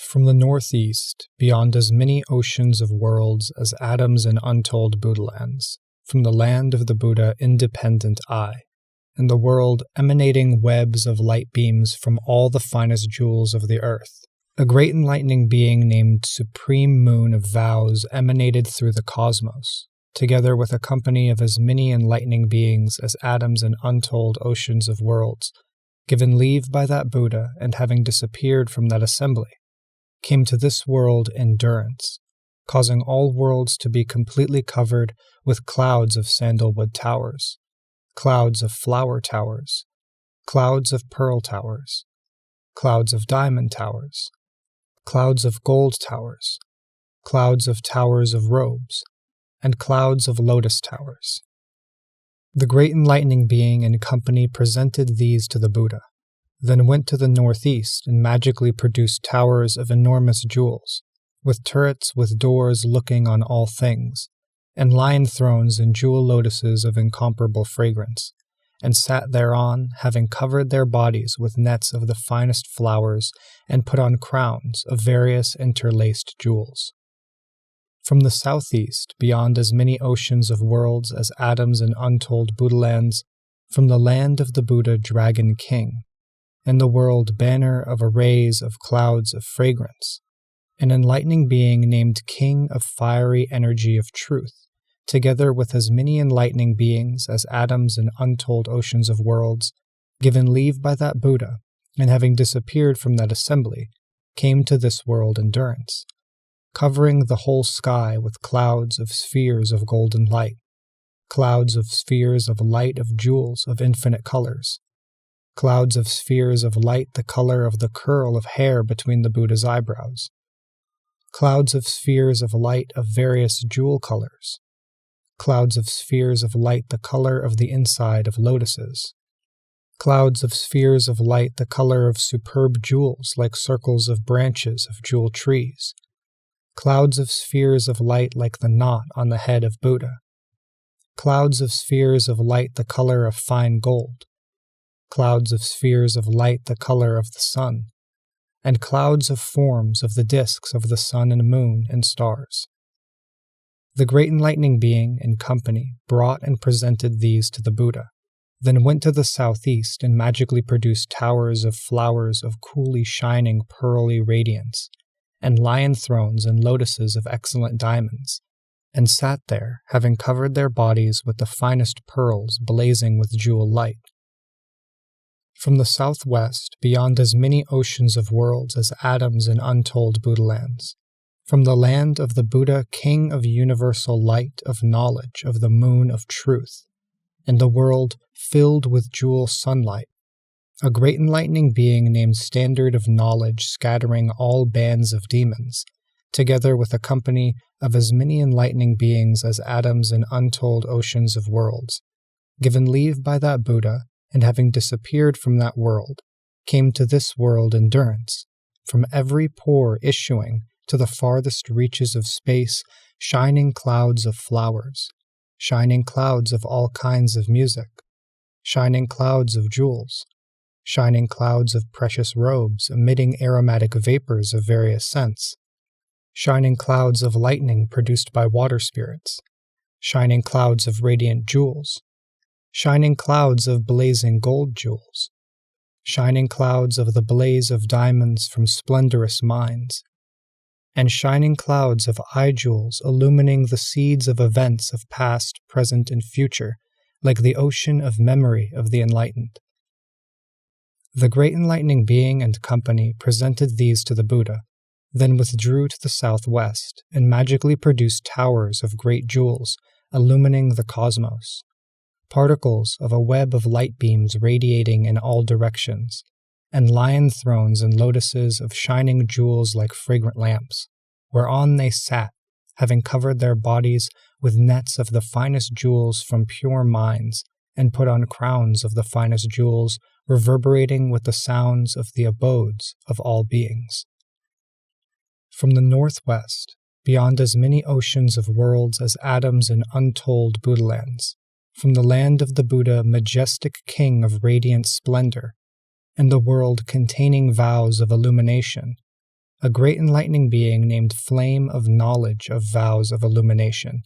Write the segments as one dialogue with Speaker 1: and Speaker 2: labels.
Speaker 1: From the northeast, beyond as many oceans of worlds as atoms in untold Buddhalands, from the land of the Buddha independent I, and the world emanating webs of light beams from all the finest jewels of the earth, a great enlightening being named Supreme Moon of Vows emanated through the cosmos, together with a company of as many enlightening beings as atoms in untold oceans of worlds, given leave by that Buddha and having disappeared from that assembly, came to this world in durance, causing all worlds to be completely covered with clouds of sandalwood towers, clouds of flower towers, clouds of pearl towers, clouds of diamond towers, clouds of gold towers, clouds of towers of robes, and clouds of lotus towers. The great enlightening being and company presented these to the Buddha, then went to the northeast and magically produced towers of enormous jewels, with turrets with doors looking on all things, and lion thrones and jewel lotuses of incomparable fragrance, and sat thereon, having covered their bodies with nets of the finest flowers, and put on crowns of various interlaced jewels. From the southeast, beyond as many oceans of worlds as atoms in untold Buddhalands, from the land of the Buddha Dragon King, and the world banner of arrays of clouds of fragrance, an enlightening being named King of Fiery Energy of Truth, together with as many enlightening beings as atoms in untold oceans of worlds, given leave by that Buddha, and having disappeared from that assembly, came to this world in durance, covering the whole sky with clouds of spheres of golden light, clouds of spheres of light of jewels of infinite colors, clouds of spheres of light the color of the curl of hair between the Buddha's eyebrows, clouds of spheres of light of various jewel colors, clouds of spheres of light the color of the inside of lotuses, clouds of spheres of light the color of superb jewels like circles of branches of jewel trees, clouds of spheres of light like the knot on the head of Buddha, clouds of spheres of light the color of fine gold, clouds of spheres of light the color of the sun, and clouds of forms of the disks of the sun and moon and stars. The great enlightening being and company brought and presented these to the Buddha, then went to the southeast and magically produced towers of flowers of coolly shining pearly radiance, and lion thrones and lotuses of excellent diamonds, and sat there, having covered their bodies with the finest pearls blazing with jewel light. From the southwest, beyond as many oceans of worlds as atoms in untold Buddhalands, from the land of the Buddha King of universal light of knowledge of the moon of truth, and the world filled with jewel sunlight, a great enlightening being named Standard of Knowledge scattering all bands of demons, together with a company of as many enlightening beings as atoms in untold oceans of worlds, given leave by that Buddha, and having disappeared from that world, came to this world in durance, from every pore issuing to the farthest reaches of space, shining clouds of flowers, shining clouds of all kinds of music, shining clouds of jewels, shining clouds of precious robes emitting aromatic vapors of various scents, shining clouds of lightning produced by water spirits, shining clouds of radiant jewels, shining clouds of blazing gold jewels, shining clouds of the blaze of diamonds from splendorous mines, and shining clouds of eye jewels illumining the seeds of events of past, present, and future, like the ocean of memory of the enlightened. The great enlightening being and company presented these to the Buddha, then withdrew to the southwest, and magically produced towers of great jewels illumining the cosmos, particles of a web of light beams radiating in all directions, and lion thrones and lotuses of shining jewels like fragrant lamps, whereon they sat, having covered their bodies with nets of the finest jewels from pure mines, and put on crowns of the finest jewels, reverberating with the sounds of the abodes of all beings. From the northwest, beyond as many oceans of worlds as atoms in untold Buddhalands, from the land of the Buddha majestic king of radiant splendor, and the world containing vows of illumination, a great enlightening being named Flame of Knowledge of Vows of Illumination,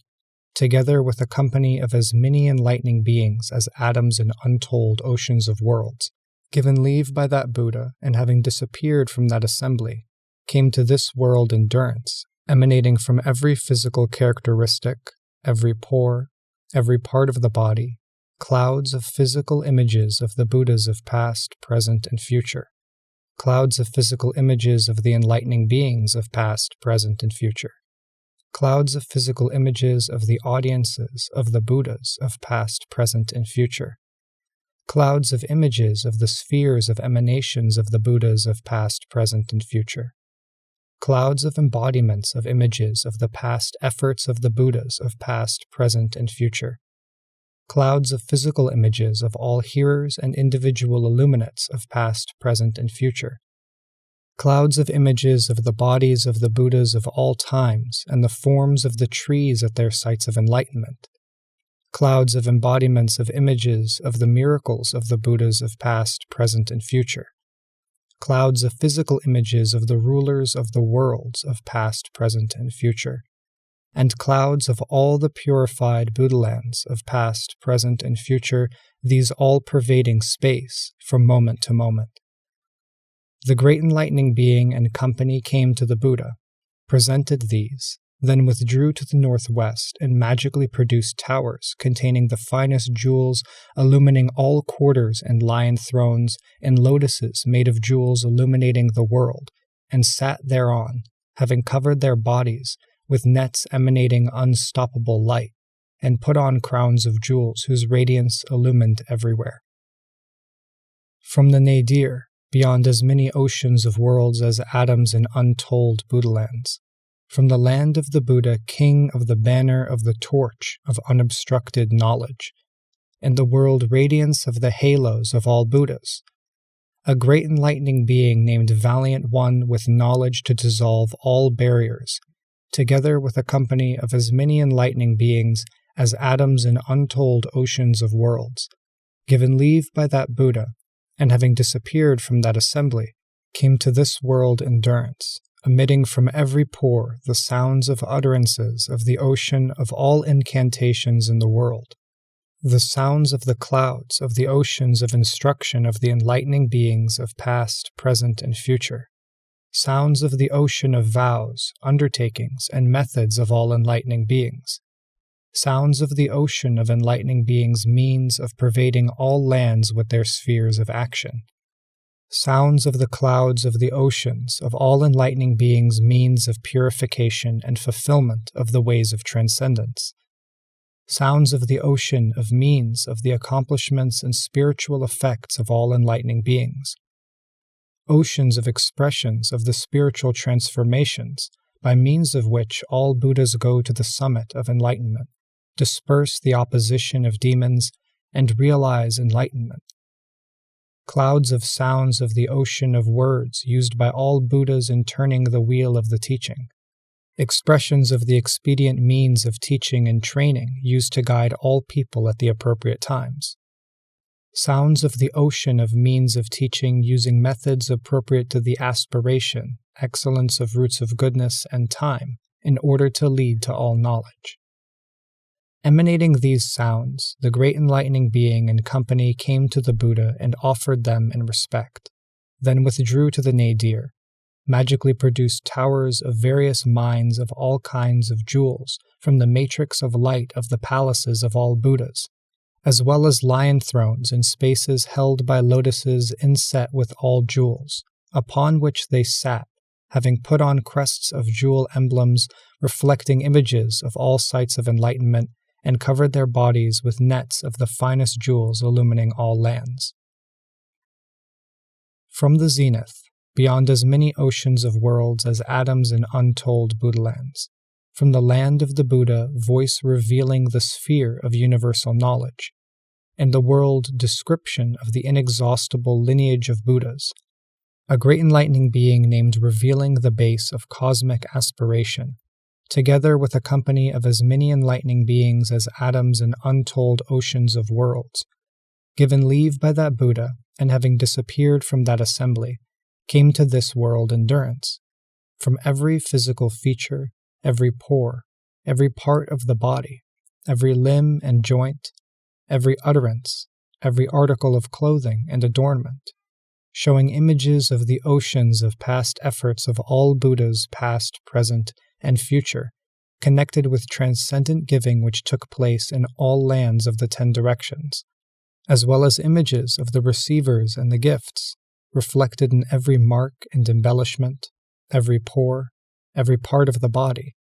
Speaker 1: together with a company of as many enlightening beings as atoms in untold oceans of worlds, given leave by that Buddha, and having disappeared from that assembly, came to this world in durance, emanating from every physical characteristic, every pore, every part of the body, clouds of physical images of the Buddhas of past, present, and future, clouds of physical images of the enlightening beings of past, present, and future, clouds of physical images of the audiences of the Buddhas of past, present, and future, clouds of images of the spheres of emanations of the Buddhas of past, present, and future, clouds of embodiments of images of the past efforts of the Buddhas of past, present, and future, clouds of physical images of all hearers and individual illuminates of past, present, and future, clouds of images of the bodies of the Buddhas of all times and the forms of the trees at their sites of enlightenment, clouds of embodiments of images of the miracles of the Buddhas of past, present, and future, clouds of physical images of the rulers of the worlds of past, present, and future, and clouds of all the purified Buddhalands of past, present, and future, these all-pervading space from moment to moment. The great enlightening being and company came to the Buddha, presented these, then withdrew to the northwest and magically produced towers containing the finest jewels, illumining all quarters, and lion thrones, and lotuses made of jewels illuminating the world, and sat thereon, having covered their bodies with nets emanating unstoppable light, and put on crowns of jewels whose radiance illumined everywhere. From the nadir, beyond as many oceans of worlds as atoms in untold Buddhalands, from the land of the Buddha, king of the banner of the torch of unobstructed knowledge, and the world radiance of the halos of all Buddhas, a great enlightening being named Valiant One with knowledge to dissolve all barriers, together with a company of as many enlightening beings as atoms in untold oceans of worlds, given leave by that Buddha, and having disappeared from that assembly, came to this world in durance, emitting from every pore the sounds of utterances of the ocean of all incantations in the world, the sounds of the clouds of the oceans of instruction of the enlightening beings of past, present, and future, sounds of the ocean of vows, undertakings, and methods of all enlightening beings, sounds of the ocean of enlightening beings' means of pervading all lands with their spheres of action, sounds of the clouds of the oceans of all enlightening beings' means of purification and fulfillment of the ways of transcendence, sounds of the ocean of means of the accomplishments and spiritual effects of all enlightening beings, oceans of expressions of the spiritual transformations by means of which all Buddhas go to the summit of enlightenment, disperse the opposition of demons, and realize enlightenment. Clouds of sounds of the ocean of words used by all Buddhas in turning the wheel of the teaching, expressions of the expedient means of teaching and training used to guide all people at the appropriate times, sounds of the ocean of means of teaching using methods appropriate to the aspiration, excellence of roots of goodness, and time in order to lead to all knowledge. Emanating these sounds, the great enlightening being and company came to the Buddha and offered them in respect, then withdrew to the nadir, magically produced towers of various mines of all kinds of jewels from the matrix of light of the palaces of all Buddhas, as well as lion thrones in spaces held by lotuses inset with all jewels, upon which they sat, having put on crests of jewel emblems reflecting images of all sites of enlightenment, and covered their bodies with nets of the finest jewels illumining all lands. From the zenith, beyond as many oceans of worlds as atoms in untold Buddhalands, from the land of the Buddha, voice revealing the sphere of universal knowledge, and the world description of the inexhaustible lineage of Buddhas, a great enlightening being named revealing the base of cosmic aspiration, together with a company of as many enlightening beings as atoms in untold oceans of worlds, given leave by that Buddha, and having disappeared from that assembly, came to this world in durance, from every physical feature, every pore, every part of the body, every limb and joint, every utterance, every article of clothing and adornment, showing images of the oceans of past efforts of all Buddhas past, present, and future, connected with transcendent giving which took place in all lands of the 10 directions, as well as images of the receivers and the gifts, reflected in every mark and embellishment, every pore, every part of the body,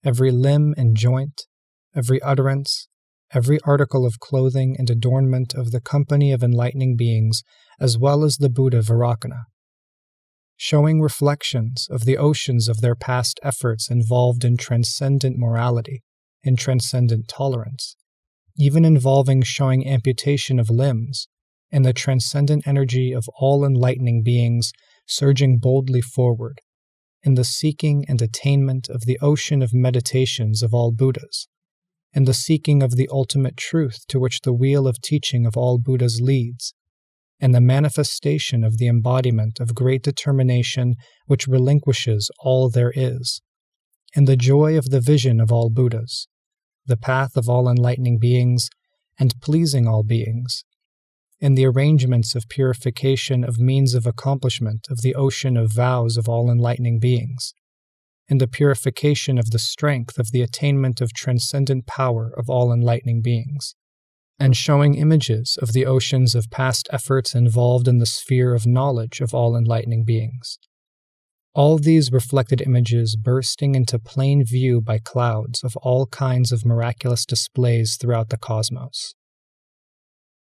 Speaker 1: every limb and joint, every utterance, every article of clothing and adornment of the company of enlightening beings, as well as the Buddha Vairocana, showing reflections of the oceans of their past efforts involved in transcendent morality, in transcendent tolerance, even involving showing amputation of limbs, and the transcendent energy of all enlightening beings surging boldly forward, in the seeking and attainment of the ocean of meditations of all Buddhas, and the seeking of the ultimate truth to which the wheel of teaching of all Buddhas leads, and the manifestation of the embodiment of great determination which relinquishes all there is, and the joy of the vision of all Buddhas, the path of all enlightening beings, and pleasing all beings, and the arrangements of purification of means of accomplishment of the ocean of vows of all enlightening beings, and the purification of the strength of the attainment of transcendent power of all enlightening beings, and showing images of the oceans of past efforts involved in the sphere of knowledge of all enlightening beings. All these reflected images bursting into plain view by clouds of all kinds of miraculous displays throughout the cosmos.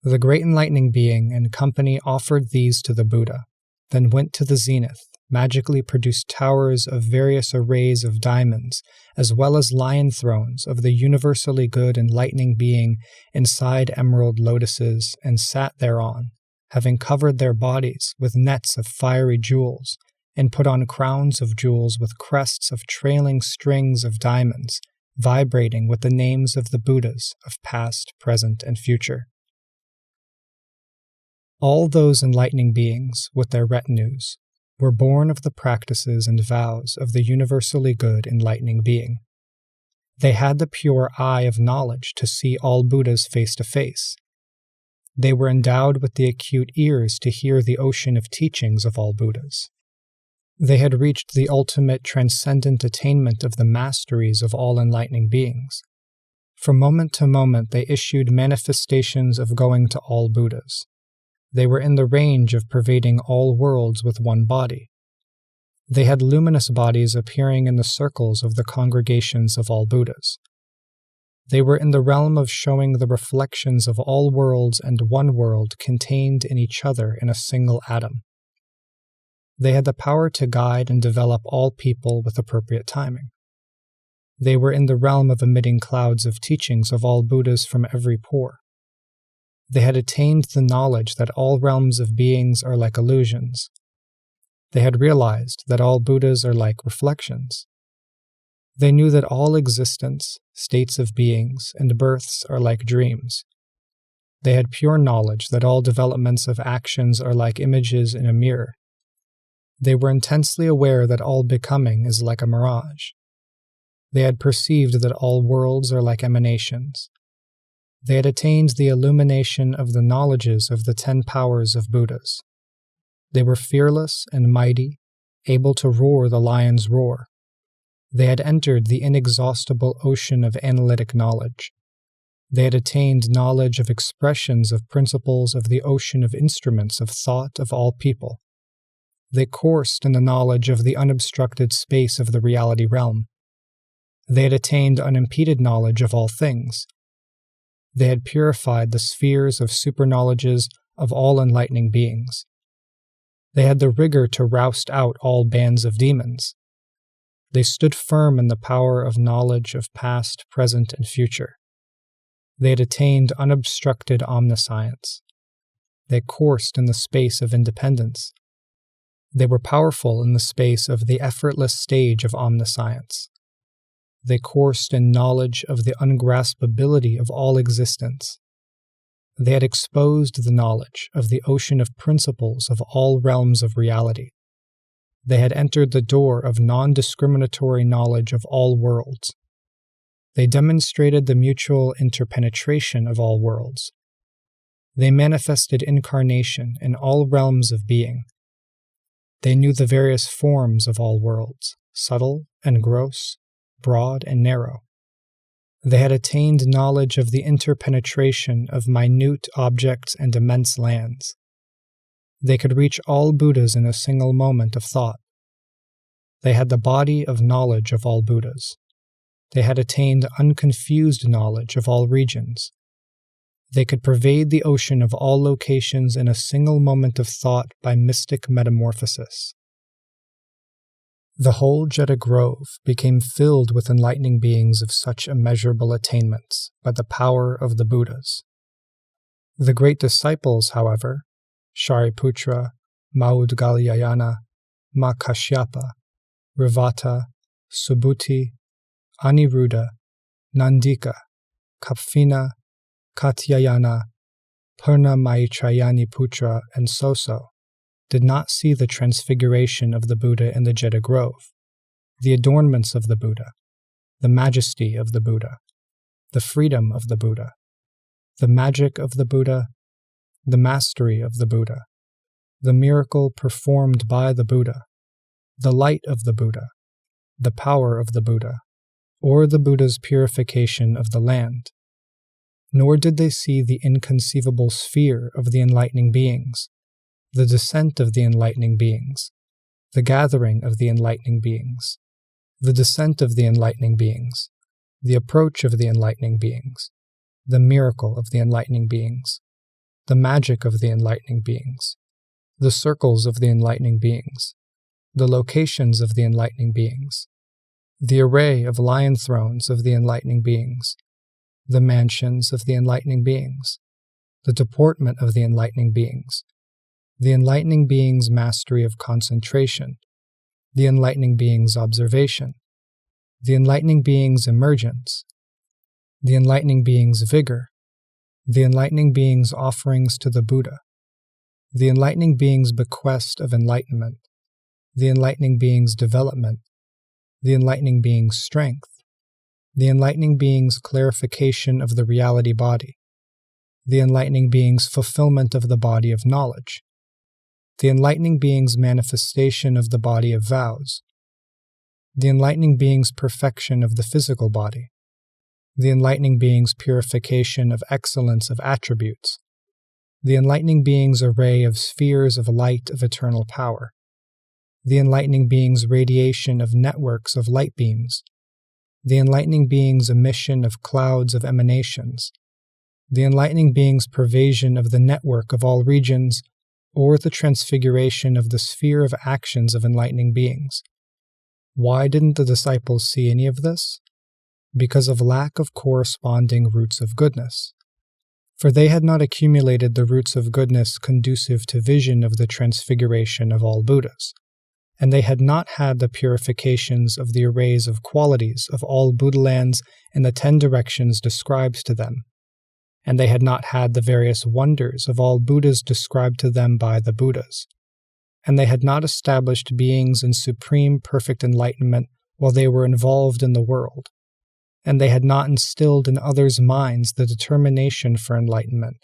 Speaker 1: The great enlightening being and company offered these to the Buddha, then went to the zenith, magically produced towers of various arrays of diamonds, as well as lion thrones of the universally good enlightening being inside emerald lotuses, and sat thereon, having covered their bodies with nets of fiery jewels, and put on crowns of jewels with crests of trailing strings of diamonds, vibrating with the names of the Buddhas of past, present, and future. All those enlightening beings, with their retinues, were born of the practices and vows of the universally good enlightening being. They had the pure eye of knowledge to see all Buddhas face to face. They were endowed with the acute ears to hear the ocean of teachings of all Buddhas. They had reached the ultimate transcendent attainment of the masteries of all enlightening beings. From moment to moment they issued manifestations of going to all Buddhas. They were in the range of pervading all worlds with one body. They had luminous bodies appearing in the circles of the congregations of all Buddhas. They were in the realm of showing the reflections of all worlds and one world contained in each other in a single atom. They had the power to guide and develop all people with appropriate timing. They were in the realm of emitting clouds of teachings of all Buddhas from every pore. They had attained the knowledge that all realms of beings are like illusions. They had realized that all Buddhas are like reflections. They knew that all existence, states of beings, and births are like dreams. They had pure knowledge that all developments of actions are like images in a mirror. They were intensely aware that all becoming is like a mirage. They had perceived that all worlds are like emanations. They had attained the illumination of the knowledges of the 10 powers of Buddhas. They were fearless and mighty, able to roar the lion's roar. They had entered the inexhaustible ocean of analytic knowledge. They had attained knowledge of expressions of principles of the ocean of instruments of thought of all people. They coursed in the knowledge of the unobstructed space of the reality realm. They had attained unimpeded knowledge of all things. They had purified the spheres of superknowledges of all enlightening beings. They had the rigor to roust out all bands of demons. They stood firm in the power of knowledge of past, present, and future. They had attained unobstructed omniscience. They coursed in the space of independence. They were powerful in the space of the effortless stage of omniscience. They coursed in knowledge of the ungraspability of all existence. They had exposed the knowledge of the ocean of principles of all realms of reality. They had entered the door of non-discriminatory knowledge of all worlds. They demonstrated the mutual interpenetration of all worlds. They manifested incarnation in all realms of being. They knew the various forms of all worlds, subtle and gross, broad and narrow. They had attained knowledge of the interpenetration of minute objects and immense lands. They could reach all Buddhas in a single moment of thought. They had the body of knowledge of all Buddhas. They had attained unconfused knowledge of all regions. They could pervade the ocean of all locations in a single moment of thought by mystic metamorphosis. The whole Jeddah Grove became filled with enlightening beings of such immeasurable attainments by the power of the Buddhas. The great disciples, however, Shariputra, Maudgalyayana, Makashyapa, Rivata, Subhuti, Aniruddha, Nandika, Kapfina, Katyayana, Purna Maitrayani Putra, and Soso, did not see the transfiguration of the Buddha in the Jeddah Grove, the adornments of the Buddha, the majesty of the Buddha, the freedom of the Buddha, the magic of the Buddha, the mastery of the Buddha, the miracle performed by the Buddha, the light of the Buddha, the power of the Buddha, or the Buddha's purification of the land. Nor did they see the inconceivable sphere of the enlightening beings, the descent of the enlightening beings, the gathering of the enlightening beings, the descent of the enlightening beings, the approach of the enlightening beings, the miracle of the enlightening beings, the magic of the enlightening beings, the circles of the enlightening beings, the locations of the enlightening beings, the array of lion thrones of the enlightening beings, the mansions of the enlightening beings, the deportment of the enlightening beings, the enlightening being's mastery of concentration, the enlightening being's observation, the enlightening being's emergence, the enlightening being's vigor, the enlightening being's offerings to the Buddha, the enlightening being's bequest of enlightenment, the enlightening being's development, the enlightening being's strength, the enlightening being's clarification of the reality body, the enlightening being's fulfillment of the body of knowledge, the enlightening being's manifestation of the body of vows, the enlightening being's perfection of the physical body, the enlightening being's purification of excellence of attributes, the enlightening being's array of spheres of light of eternal power, the enlightening being's radiation of networks of light beams, the enlightening being's emission of clouds of emanations, the enlightening being's pervasion of the network of all regions, or the transfiguration of the sphere of actions of enlightening beings. Why didn't the disciples see any of this? Because of lack of corresponding roots of goodness. For they had not accumulated the roots of goodness conducive to vision of the transfiguration of all Buddhas, and they had not had the purifications of the arrays of qualities of all Buddha lands in the 10 directions described to them, and they had not had the various wonders of all Buddhas described to them by the Buddhas, and they had not established beings in supreme perfect enlightenment while they were involved in the world, and they had not instilled in others' minds the determination for enlightenment,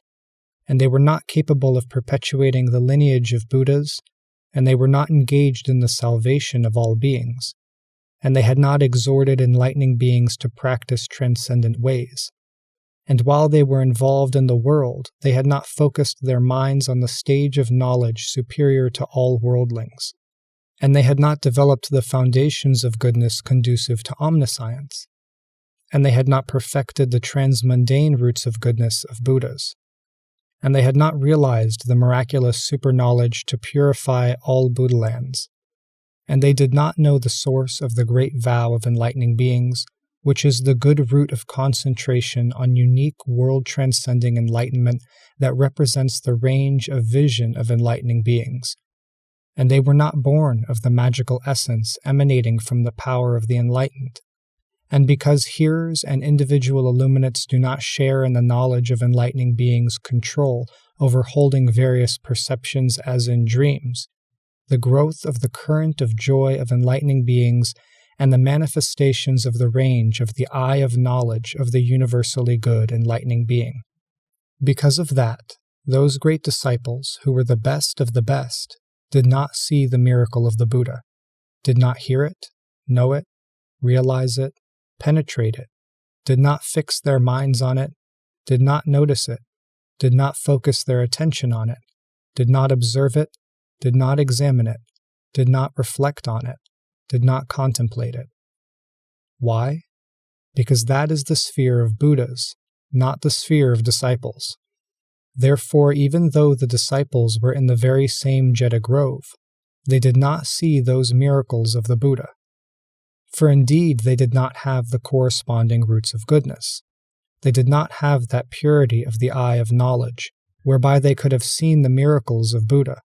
Speaker 1: and they were not capable of perpetuating the lineage of Buddhas, and they were not engaged in the salvation of all beings, and they had not exhorted enlightening beings to practice transcendent ways. And while they were involved in the world, they had not focused their minds on the stage of knowledge superior to all worldlings, and they had not developed the foundations of goodness conducive to omniscience, and they had not perfected the transmundane roots of goodness of Buddhas, and they had not realized the miraculous superknowledge to purify all Buddha lands, and they did not know the source of the great vow of enlightening beings, which is the good root of concentration on unique world-transcending enlightenment that represents the range of vision of enlightening beings. And they were not born of the magical essence emanating from the power of the enlightened. And because hearers and individual illuminates do not share in the knowledge of enlightening beings' control over holding various perceptions as in dreams, the growth of the current of joy of enlightening beings, and the manifestations of the range of the eye of knowledge of the universally good enlightening being. Because of that, those great disciples, who were the best of the best, did not see the miracle of the Buddha, did not hear it, know it, realize it, penetrate it, did not fix their minds on it, did not notice it, did not focus their attention on it, did not observe it, did not examine it, did not reflect on it, did not contemplate it. Why? Because that is the sphere of Buddhas, not the sphere of disciples. Therefore, even though the disciples were in the very same Jeta grove, they did not see those miracles of the Buddha. For indeed, they did not have the corresponding roots of goodness. They did not have that purity of the eye of knowledge, whereby they could have seen the miracles of Buddha.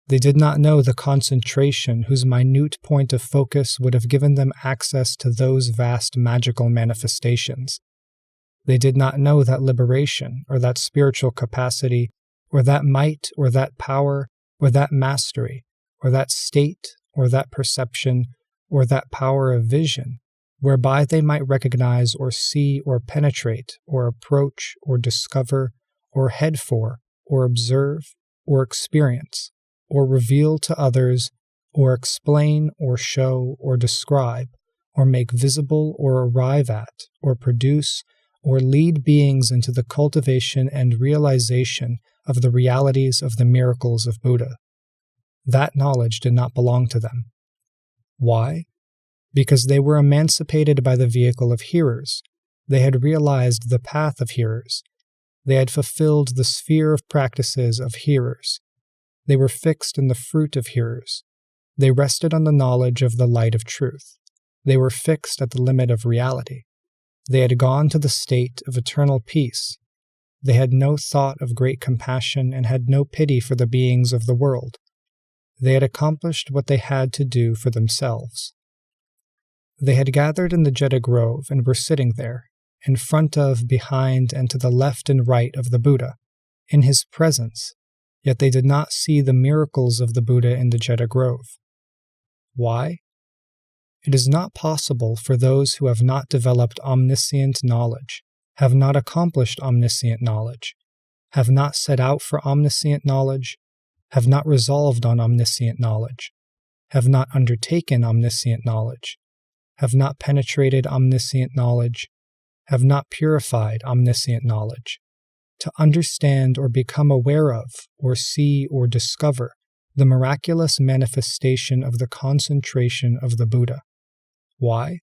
Speaker 1: They did not know the concentration whose minute point of focus would have given them access to those vast magical manifestations. They did not know that liberation, or that spiritual capacity, or that might, or that power, or that mastery, or that state, or that perception, or that power of vision, whereby they might recognize or see or penetrate or approach or discover or head for or observe or experience or reveal to others or explain or show or describe or make visible or arrive at or produce or lead beings into the cultivation and realization of the realities of the miracles of Buddha. That knowledge did not belong to them. Why? Because they were emancipated by the vehicle of hearers. They had realized the path of hearers. They had fulfilled the sphere of practices of hearers. They were fixed in the fruit of hearers. They rested on the knowledge of the light of truth. They were fixed at the limit of reality. They had gone to the state of eternal peace. They had no thought of great compassion and had no pity for the beings of the world. They had accomplished what they had to do for themselves. They had gathered in the Jeta grove and were sitting there, in front of, behind, and to the left and right of the Buddha, in his presence, yet they did not see the miracles of the Buddha in the Jeta grove. Why? It is not possible for those who have not developed omniscient knowledge, have not accomplished omniscient knowledge, have not set out for omniscient knowledge, have not resolved on omniscient knowledge, have not undertaken omniscient knowledge, have not penetrated omniscient knowledge, have not purified omniscient knowledge, to understand or become aware of, or see or discover the miraculous manifestation of the concentration of the Buddha. Why?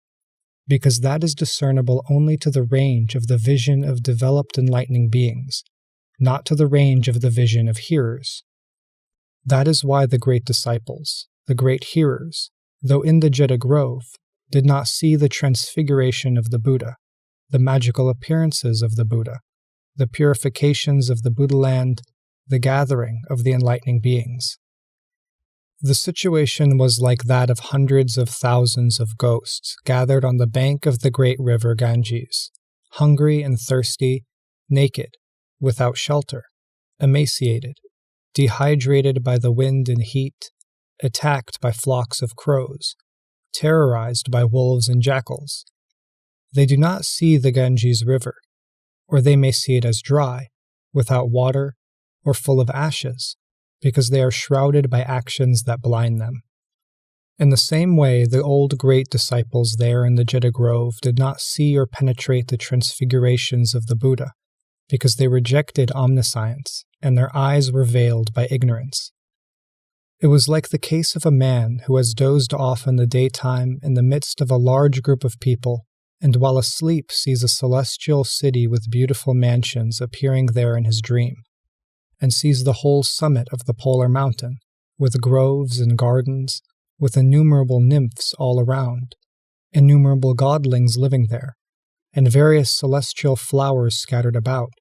Speaker 1: Because that is discernible only to the range of the vision of developed enlightening beings, not to the range of the vision of hearers. That is why the great disciples, the great hearers, though in the Jeta grove, did not see the transfiguration of the Buddha, the magical appearances of the Buddha, the purifications of the Buddha land, the gathering of the enlightening beings. The situation was like that of hundreds of thousands of ghosts gathered on the bank of the great river Ganges, hungry and thirsty, naked, without shelter, emaciated, dehydrated by the wind and heat, attacked by flocks of crows, terrorized by wolves and jackals. They do not see the Ganges River, or they may see it as dry, without water, or full of ashes, because they are shrouded by actions that blind them. In the same way, the old great disciples there in the Jeta grove did not see or penetrate the transfigurations of the Buddha, because they rejected omniscience, and their eyes were veiled by ignorance. It was like the case of a man who has dozed off in the daytime in the midst of a large group of people, and while asleep sees a celestial city with beautiful mansions appearing there in his dream, and sees the whole summit of the polar mountain, with groves and gardens, with innumerable nymphs all around, innumerable godlings living there, and various celestial flowers scattered about,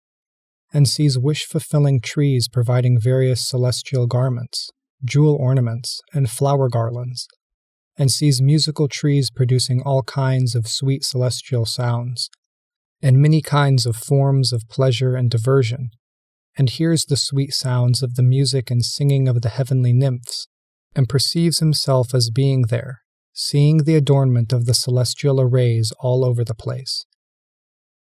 Speaker 1: and sees wish-fulfilling trees providing various celestial garments, jewel ornaments, and flower garlands, and sees musical trees producing all kinds of sweet celestial sounds, and many kinds of forms of pleasure and diversion, and hears the sweet sounds of the music and singing of the heavenly nymphs, and perceives himself as being there, seeing the adornment of the celestial arrays all over the place.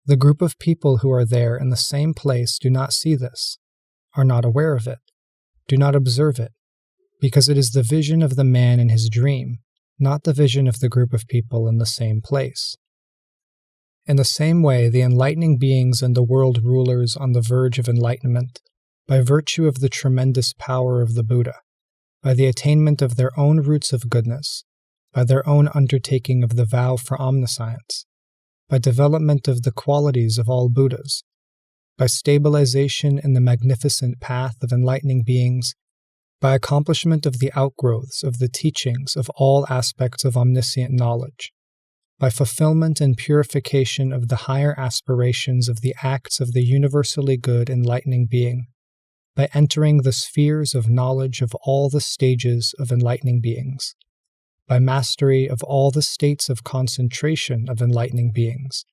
Speaker 1: The group of people who are there in the same place do not see this, are not aware of it, do not observe it, because it is the vision of the man in his dream, not the vision of the group of people in the same place. In the same way, the enlightening beings and the world rulers on the verge of enlightenment, by virtue of the tremendous power of the Buddha, by the attainment of their own roots of goodness, by their own undertaking of the vow for omniscience, by development of the qualities of all Buddhas, by stabilization in the magnificent path of enlightening beings, by accomplishment of the outgrowths of the teachings of all aspects of omniscient knowledge, by fulfillment and purification of the higher aspirations of the acts of the universally good enlightening being, by entering the spheres of knowledge of all the stages of enlightening beings, by mastery of all the states of concentration of enlightening beings,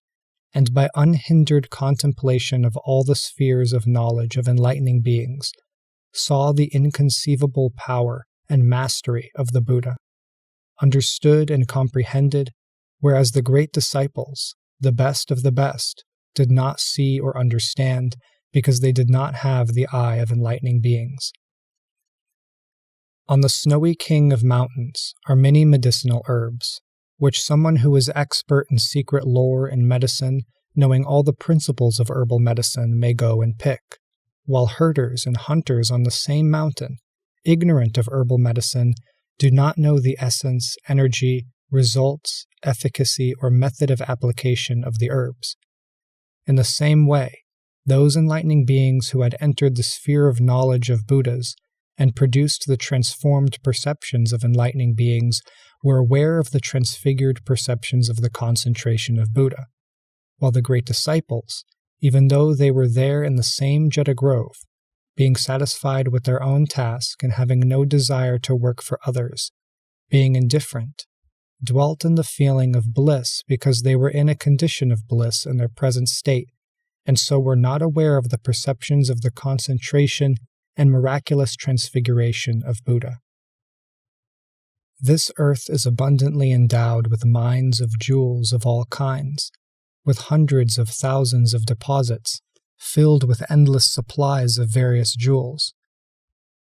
Speaker 1: and by unhindered contemplation of all the spheres of knowledge of enlightening beings, saw the inconceivable power and mastery of the Buddha, understood and comprehended, whereas the great disciples, the best of the best, did not see or understand because they did not have the eye of enlightening beings. On the snowy king of mountains are many medicinal herbs, which someone who is expert in secret lore and medicine, knowing all the principles of herbal medicine, may go and pick, while herders and hunters on the same mountain, ignorant of herbal medicine, do not know the essence, energy, results, efficacy, or method of application of the herbs. In the same way, those enlightening beings who had entered the sphere of knowledge of Buddhas and produced the transformed perceptions of enlightening beings were aware of the transfigured perceptions of the concentration of Buddha, while the great disciples, even though they were there in the same Jeta grove, being satisfied with their own task and having no desire to work for others, being indifferent, dwelt in the feeling of bliss because they were in a condition of bliss in their present state, and so were not aware of the perceptions of the concentration and miraculous transfiguration of Buddha. This earth is abundantly endowed with mines of jewels of all kinds, with hundreds of thousands of deposits, filled with endless supplies of various jewels.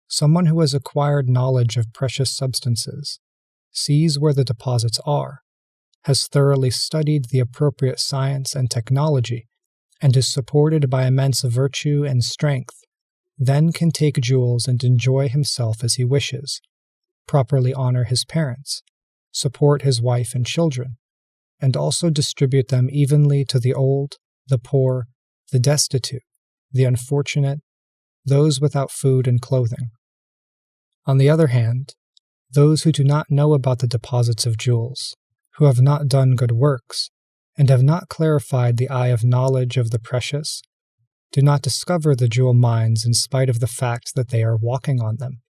Speaker 1: Someone who has acquired knowledge of precious substances, sees where the deposits are, has thoroughly studied the appropriate science and technology, and is supported by immense virtue and strength, then can take jewels and enjoy himself as he wishes, properly honor his parents, support his wife and children, and also distribute them evenly to the old, the poor, the destitute, the unfortunate, those without food and clothing. On the other hand, those who do not know about the deposits of jewels, who have not done good works, and have not clarified the eye of knowledge of the precious, do not discover the jewel mines in spite of the fact that they are walking on them.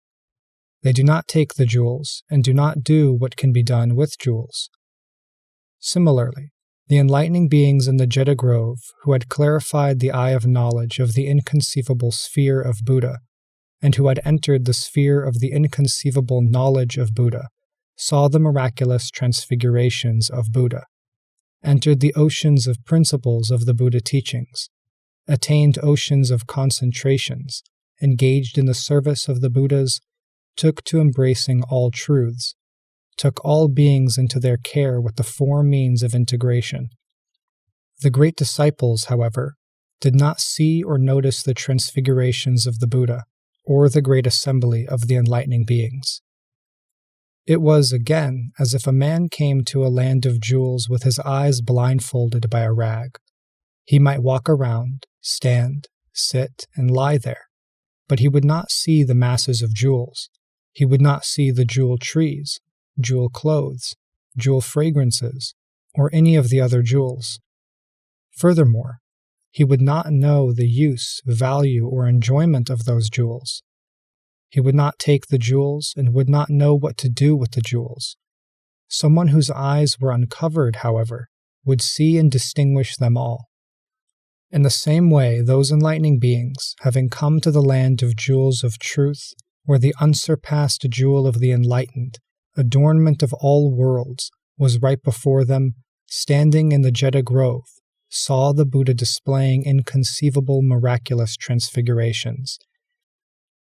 Speaker 1: They do not take the jewels, and do not do what can be done with jewels. Similarly, the enlightening beings in the Jeta grove, who had clarified the eye of knowledge of the inconceivable sphere of Buddha, and who had entered the sphere of the inconceivable knowledge of Buddha, saw the miraculous transfigurations of Buddha, entered the oceans of principles of the Buddha teachings, attained oceans of concentrations, engaged in the service of the Buddhas, took to embracing all truths, took all beings into their care with the four means of integration. The great disciples, however, did not see or notice the transfigurations of the Buddha, or the great assembly of the enlightening beings. It was, again, as if a man came to a land of jewels with his eyes blindfolded by a rag. He might walk around, stand, sit, and lie there, but he would not see the masses of jewels. He would not see the jewel trees, jewel clothes, jewel fragrances, or any of the other jewels. Furthermore, he would not know the use, value, or enjoyment of those jewels. He would not take the jewels and would not know what to do with the jewels. Someone whose eyes were uncovered, however, would see and distinguish them all. In the same way, those enlightening beings, having come to the land of jewels of truth, where the unsurpassed jewel of the enlightened, adornment of all worlds, was right before them, standing in the Jeddah Grove, saw the Buddha displaying inconceivable miraculous transfigurations.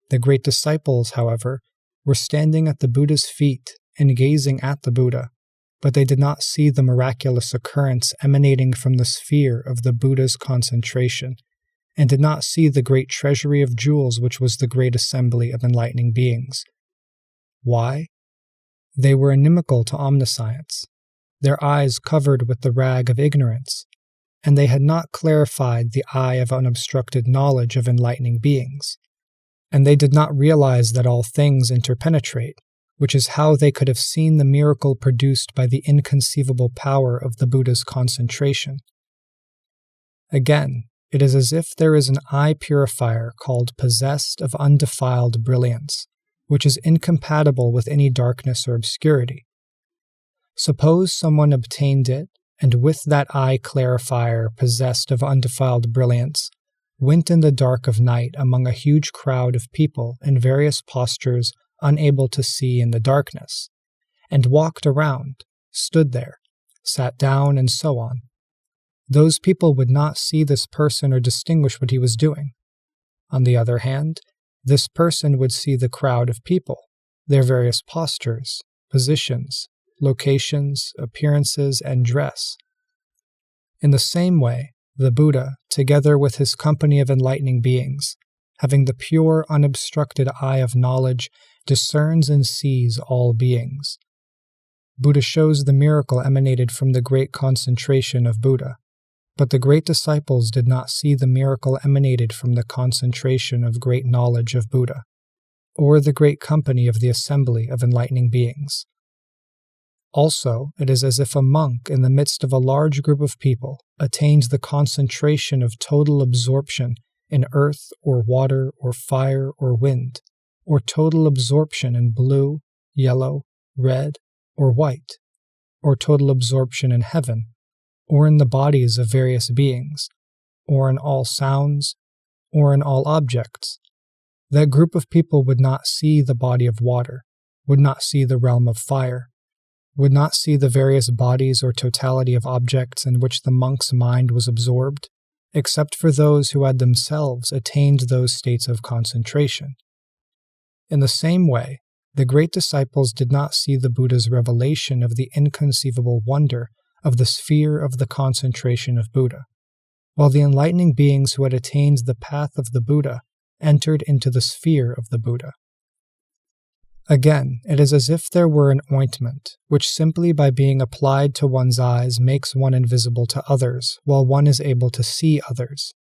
Speaker 1: The great disciples, however, were standing at the Buddha's feet and gazing at the Buddha, but they did not see the miraculous occurrence emanating from the sphere of the Buddha's concentration, and did not see the great treasury of jewels which was the great assembly of enlightening beings. Why? They were inimical to omniscience, their eyes covered with the rag of ignorance, and they had not clarified the eye of unobstructed knowledge of enlightening beings. And they did not realize that all things interpenetrate, which is how they could have seen the miracle produced by the inconceivable power of the Buddha's concentration. Again, it is as if there is an eye purifier called possessed of undefiled brilliance, which is incompatible with any darkness or obscurity. Suppose someone obtained it, and with that eye clarifier possessed of undefiled brilliance, went in the dark of night among a huge crowd of people in various postures unable to see in the darkness, and walked around, stood there, sat down, and so on. Those people would not see this person or distinguish what he was doing. On the other hand, this person would see the crowd of people, their various postures, positions, locations, appearances, and dress. In the same way, the Buddha, together with his company of enlightening beings, having the pure, unobstructed eye of knowledge, discerns and sees all beings. Buddha shows the miracle emanated from the great concentration of Buddha, but the great disciples did not see the miracle emanated from the concentration of great knowledge of Buddha, or the great company of the assembly of enlightening beings. Also, it is as if a monk in the midst of a large group of people attains the concentration of total absorption in earth or water or fire or wind, or total absorption in blue, yellow, red, or white, or total absorption in heaven, or in the bodies of various beings, or in all sounds, or in all objects. That group of people would not see the body of water, would not see the realm of fire, would not see the various bodies or totality of objects in which the monk's mind was absorbed, except for those who had themselves attained those states of concentration. In the same way, the great disciples did not see the Buddha's revelation of the inconceivable wonder of the sphere of the concentration of Buddha, while the enlightening beings who had attained the path of the Buddha entered into the sphere of the Buddha. Again, it is as if there were an ointment, which simply by being applied to one's eyes makes one invisible to others, while one is able to see others.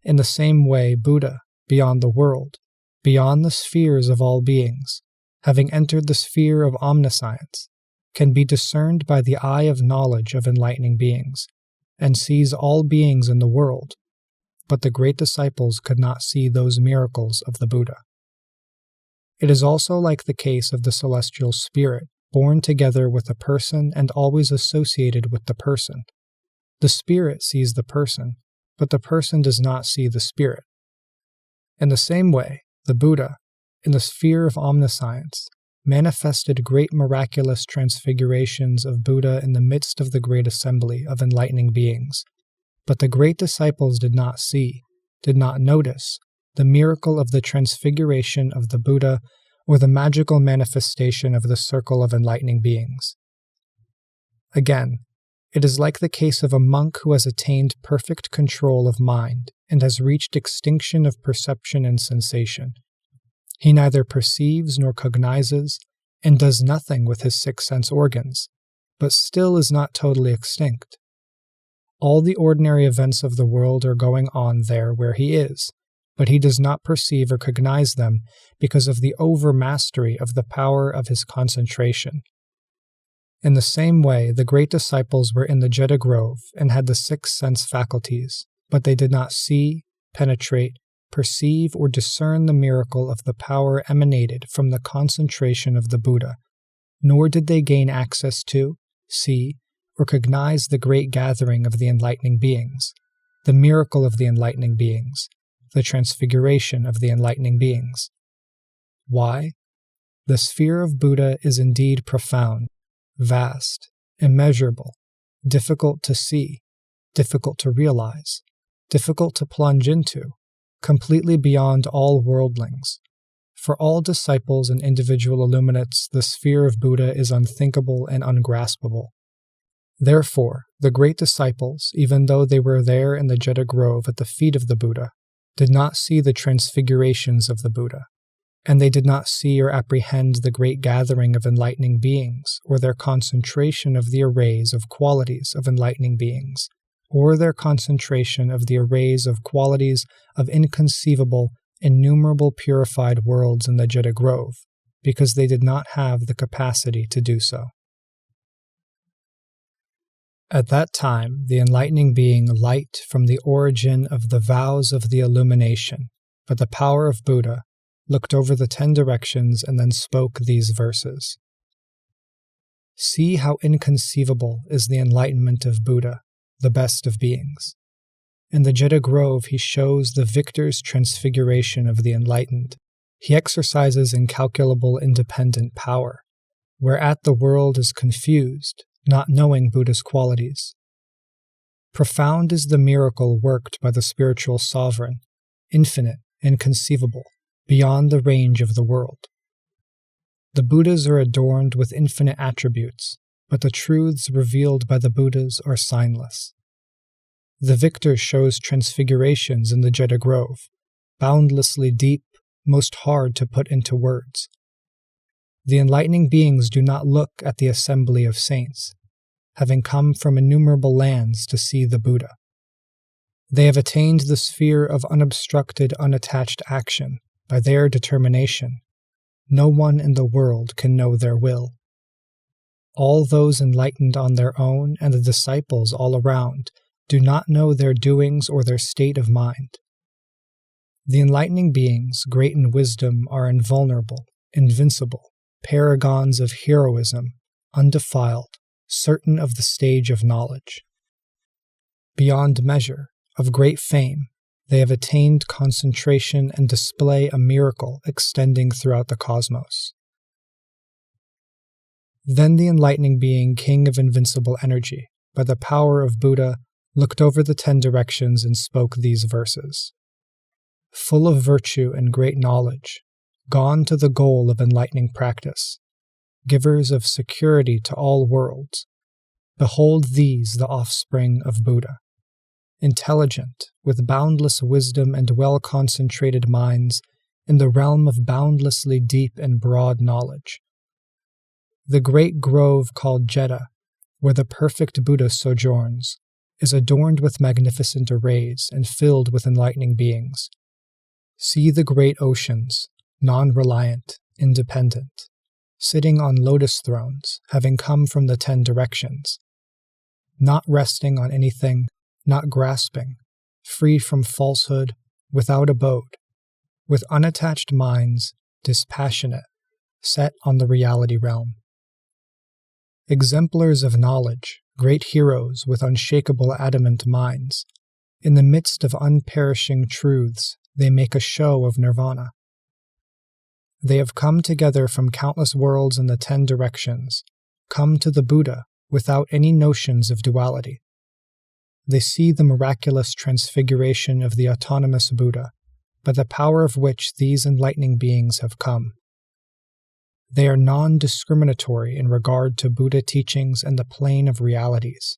Speaker 1: In the same way, Buddha, beyond the world, beyond the spheres of all beings, having entered the sphere of omniscience, can be discerned by the eye of knowledge of enlightening beings, and sees all beings in the world, but the great disciples could not see those miracles of the Buddha. It is also like the case of the celestial spirit, born together with a person and always associated with the person. The spirit sees the person, but the person does not see the spirit. In the same way, the Buddha, in the sphere of omniscience, manifested great miraculous transfigurations of Buddha in the midst of the great assembly of enlightening beings, but the great disciples did not see, did not notice, the miracle of the transfiguration of the Buddha or the magical manifestation of the circle of enlightening beings. Again, it is like the case of a monk who has attained perfect control of mind and has reached extinction of perception and sensation. He neither perceives nor cognizes and does nothing with his six sense organs, but still is not totally extinct. All the ordinary events of the world are going on there where he is, but he does not perceive or cognize them because of the overmastery of the power of his concentration. In the same way, the great disciples were in the Jeddah Grove and had the six sense faculties, but they did not see, penetrate, perceive, or discern the miracle of the power emanated from the concentration of the Buddha, nor did they gain access to, see, or cognize the great gathering of the enlightening beings, the miracle of the enlightening beings, the transfiguration of the enlightening beings. Why? The sphere of Buddha is indeed profound, vast, immeasurable, difficult to see, difficult to realize, difficult to plunge into, completely beyond all worldlings. For all disciples and individual illuminates, the sphere of Buddha is unthinkable and ungraspable. Therefore, the great disciples, even though they were there in the Jeta Grove at the feet of the Buddha, did not see the transfigurations of the Buddha, and they did not see or apprehend the great gathering of enlightening beings, or their concentration of the arrays of qualities of enlightening beings, or their concentration of the arrays of qualities of inconceivable, innumerable purified worlds in the Jeta Grove, because they did not have the capacity to do so. At that time, the enlightening being Light from the origin of the vows of the illumination, by the power of Buddha, looked over the 10 directions and then spoke these verses. See how inconceivable is the enlightenment of Buddha, the best of beings. In the Jeta Grove, he shows the victor's transfiguration of the enlightened. He exercises incalculable independent power, whereat the world is confused, not knowing Buddha's qualities. Profound is the miracle worked by the spiritual sovereign, infinite, inconceivable, beyond the range of the world. The Buddhas are adorned with infinite attributes, but the truths revealed by the Buddhas are signless. The victor shows transfigurations in the Jeta Grove, boundlessly deep, most hard to put into words. The enlightening beings do not look at the assembly of saints, having come from innumerable lands to see the Buddha. They have attained the sphere of unobstructed, unattached action by their determination. No one in the world can know their will. All those enlightened on their own and the disciples all around do not know their doings or their state of mind. The enlightening beings, great in wisdom, are invulnerable, invincible, paragons of heroism, undefiled, certain of the stage of knowledge. Beyond measure, of great fame, they have attained concentration and display a miracle extending throughout the cosmos. Then the enlightening being, king of invincible energy, by the power of Buddha, looked over the 10 directions and spoke these verses. Full of virtue and great knowledge, gone to the goal of enlightening practice, givers of security to all worlds, behold these the offspring of Buddha. Intelligent, with boundless wisdom and well-concentrated minds, in the realm of boundlessly deep and broad knowledge. The great grove called Jeta, where the perfect Buddha sojourns, is adorned with magnificent arrays and filled with enlightening beings. See the great oceans, non-reliant, independent, sitting on lotus thrones, having come from the 10 directions, not resting on anything, not grasping, free from falsehood, without abode, with unattached minds, dispassionate, set on the reality realm. Exemplars of knowledge, great heroes with unshakable adamant minds, in the midst of unperishing truths, they make a show of nirvana. They have come together from countless worlds in the 10 directions, come to the Buddha without any notions of duality. They see the miraculous transfiguration of the autonomous Buddha, by the power of which these enlightening beings have come. They are non-discriminatory in regard to Buddha teachings and the plane of realities.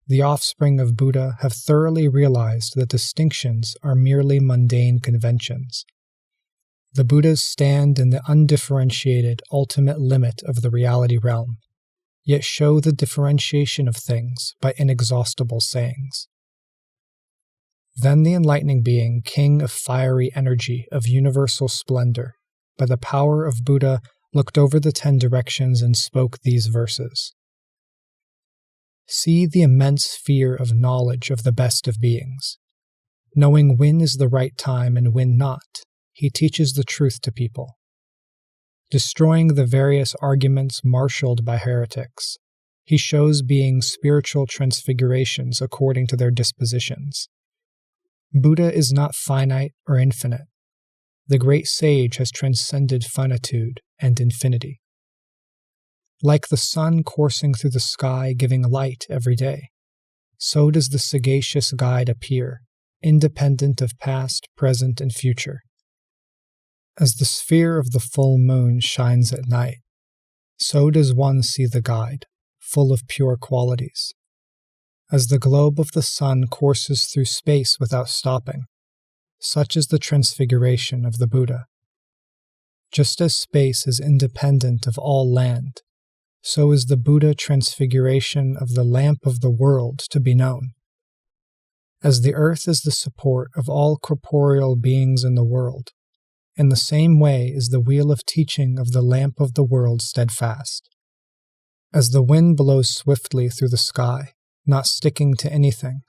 Speaker 1: The offspring of Buddha have thoroughly realized that distinctions are merely mundane conventions. The Buddhas stand in the undifferentiated ultimate limit of the reality realm, yet show the differentiation of things by inexhaustible sayings. Then the enlightening being, king of fiery energy, of universal splendor, by the power of Buddha, looked over the 10 directions and spoke these verses. See the immense sphere of knowledge of the best of beings. Knowing when is the right time and when not, he teaches the truth to people. Destroying the various arguments marshaled by heretics, he shows beings spiritual transfigurations according to their dispositions. Buddha is not finite or infinite. the great sage has transcended finitude and infinity. Like the sun coursing through the sky giving light every day, so does the sagacious guide appear, independent of past, present, and future. As the sphere of the full moon shines at night, so does one see the guide, full of pure qualities. As the globe of the sun courses through space without stopping, such is the transfiguration of the Buddha. Just as space is independent of all land, so is the Buddha transfiguration of the lamp of the world to be known. As the earth is the support of all corporeal beings in the world, in the same way is the wheel of teaching of the lamp of the world steadfast. As the wind blows swiftly through the sky, not sticking to anything,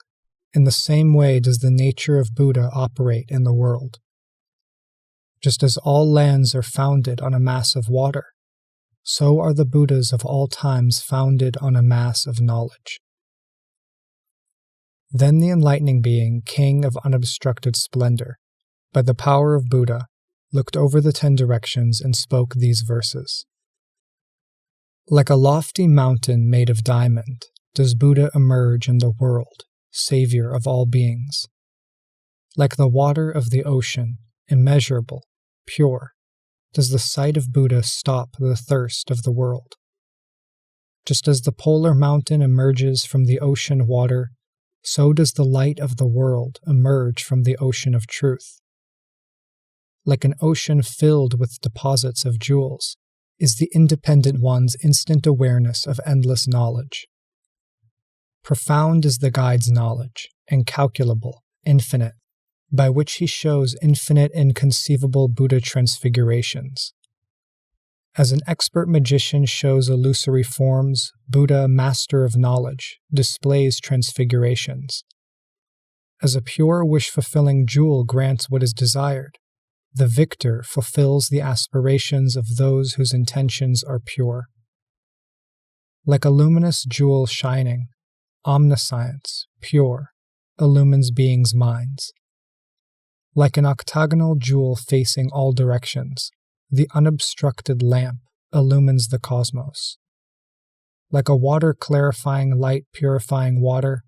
Speaker 1: in the same way does the nature of Buddha operate in the world. Just as all lands are founded on a mass of water, so are the Buddhas of all times founded on a mass of knowledge. Then the enlightening being, king of unobstructed splendor, by the power of Buddha, looked over the 10 directions and spoke these verses. Like a lofty mountain made of diamond, does Buddha emerge in the world, savior of all beings. Like the water of the ocean, immeasurable, pure, does the sight of Buddha stop the thirst of the world. Just as the polar mountain emerges from the ocean water, so does the light of the world emerge from the ocean of truth. Like an ocean filled with deposits of jewels, is the independent one's instant awareness of endless knowledge. Profound is the guide's knowledge, incalculable, infinite, by which he shows infinite inconceivable Buddha transfigurations. As an expert magician shows illusory forms, Buddha, master of knowledge, displays transfigurations. As a pure wish-fulfilling jewel grants what is desired, the victor fulfills the aspirations of those whose intentions are pure. Like a luminous jewel shining, omniscience, pure, illumines beings' minds. Like an octagonal jewel facing all directions, the unobstructed lamp illumines the cosmos. Like a water-clarifying light purifying water,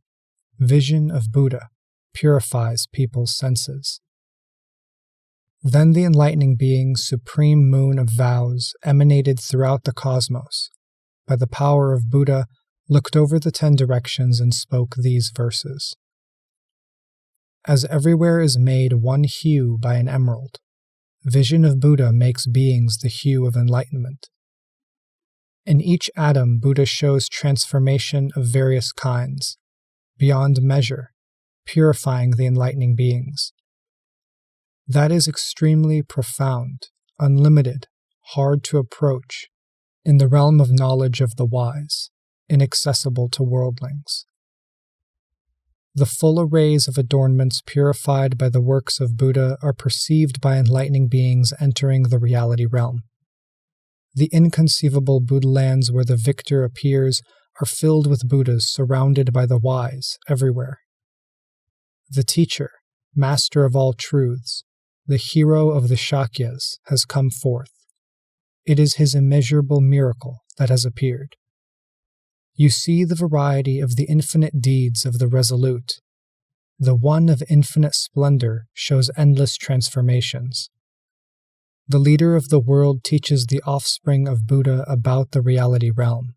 Speaker 1: vision of Buddha purifies people's senses. Then the enlightening being, supreme moon of vows, emanated throughout the cosmos, by the power of Buddha, looked over the 10 directions and spoke these verses. As everywhere is made one hue by an emerald, vision of Buddha makes beings the hue of enlightenment. In each atom, Buddha shows transformation of various kinds, beyond measure, purifying the enlightening beings. That is extremely profound, unlimited, hard to approach, in the realm of knowledge of the wise, inaccessible to worldlings. The full arrays of adornments purified by the works of Buddha are perceived by enlightening beings entering the reality realm. The inconceivable Buddha lands where the victor appears are filled with Buddhas surrounded by the wise everywhere. The teacher, master of all truths, the hero of the Shakyas, has come forth. It is his immeasurable miracle that has appeared. You see the variety of the infinite deeds of the resolute. The one of infinite splendor shows endless transformations. The leader of the world teaches the offspring of Buddha about the reality realm,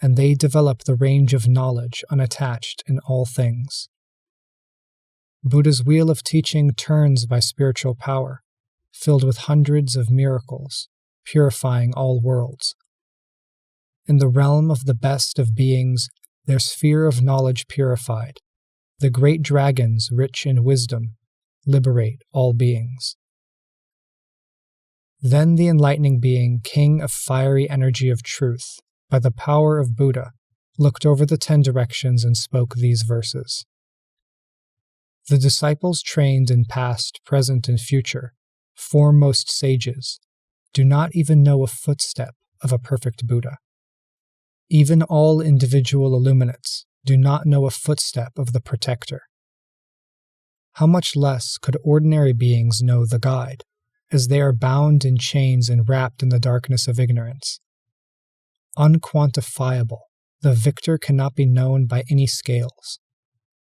Speaker 1: and they develop the range of knowledge unattached in all things. Buddha's wheel of teaching turns by spiritual power, filled with hundreds of miracles, purifying all worlds. In the realm of the best of beings, their sphere of knowledge purified, the great dragons, rich in wisdom, liberate all beings. Then the enlightening being, king of fiery energy of truth, by the power of Buddha, looked over the 10 directions and spoke these verses. The disciples trained in past, present, and future, foremost sages, do not even know a footstep of a perfect Buddha. Even all individual illuminates do not know a footstep of the protector. How much less could ordinary beings know the guide, as they are bound in chains and wrapped in the darkness of ignorance. Unquantifiable, the victor cannot be known by any scales.